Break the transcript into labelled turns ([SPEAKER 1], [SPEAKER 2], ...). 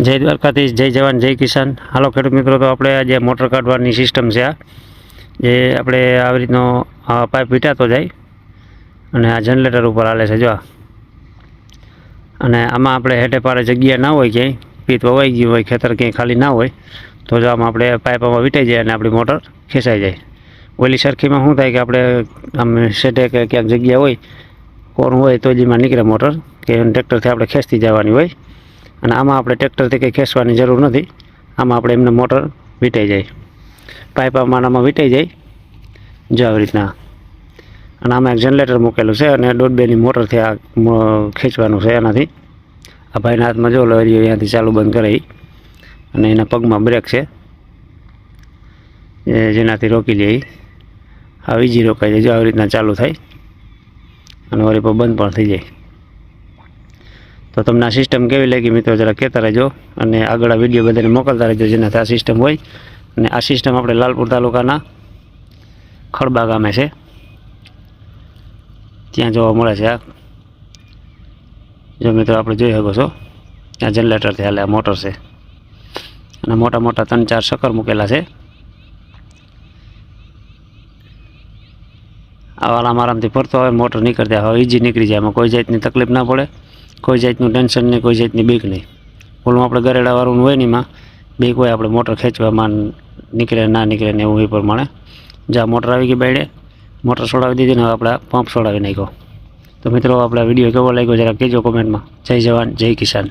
[SPEAKER 1] જય દ્વારકાધીશ, જય જવાન, જય કિસાન। હાલો ખેડૂત મિત્રો, તો આપણે આજે મોટર કાઢવાની સિસ્ટમ છે આ જે આપણે આવી રીતનો પાઇપ વીંટાતો જાય અને આ જનરેટર ઉપર હાલે છે। જો અને આમાં આપણે હેઠે પાડે જગ્યા ના હોય, ક્યાંય પીત વવાઈ ગયું હોય, ખેતર ક્યાંય ખાલી ના હોય તો જો આમાં આપણે પાઇપમાં વીંટાઈ જાય અને આપણી મોટર ખેંચાઈ જાય। ઓલી સરખીમાં શું થાય કે આપણે આમ શેઢે કે ક્યાંક જગ્યા હોય, કોણ હોય તો જ એમાં નીકળે મોટર, કે ટ્રેક્ટરથી આપણે ખેંચતી જવાની હોય। અને આમાં આપણે ટ્રેક્ટરથી કંઈ ખેંચવાની જરૂર નથી, આમાં આપણે એમને મોટર વીંટાઈ જાય, પાઇપ આમાં વીંટાઈ જાય જો આવી રીતના। અને આમાં એક જનરેટર મૂકેલું છે અને 1.5ની મોટરથી આ ખેંચવાનું છે એનાથી। આ ભાઈના હાથમાં જો લહેરિયો અહીંયાથી ચાલુ બંધ કરે અને એના પગમાં બ્રેક છે જેનાથી રોકી લે। આ વીજી રોકાઈ જાય, જો આવી રીતના ચાલુ થાય અને વળી પર બંધ પણ થઈ જાય। તો તમને આ સિસ્ટમ કેવી લાગી મિત્રો જરા કહેતા રહેજો અને આગળ આ વિડીયો બધાને મોકલતા રહેજો જેનાથી આ સિસ્ટમ હોય। અને આ સિસ્ટમ આપણે લાલપુર તાલુકાના ખડબા ગામે છે, ત્યાં જોવા મળે છે। આ જો મિત્રો આપણે જોઈ શકો છો, આ જનરેટરથી હાલે આ મોટર છે અને મોટા મોટા 3-4 શકર મૂકેલા છે। આરામથી ફરતો હોય, મોટર નીકળતી હવે ઈજી નીકળી જાય, આમાં કોઈ જાતની તકલીફ ના પડે, કોઈ જાતનું ટેન્શન નહીં, કોઈ જાતની બીક નહીં। ઓલું આપણે ગરેડાવાળું હોય ને એમાં બીક હોય, આપણે મોટર ખેંચવામાં નીકળે ના નીકળે ને એવું એ પ્રમાણે। જ્યાં મોટર આવી ગઈ બાયડે, મોટર છોડાવી દીધી ને હવે આપણે પંપ છોડાવી નાખ્યો। તો મિત્રો આપણે વિડીયો કેવો લાગ્યો જરા કહેજો કોમેન્ટમાં। જય જવાન, જય કિસાન।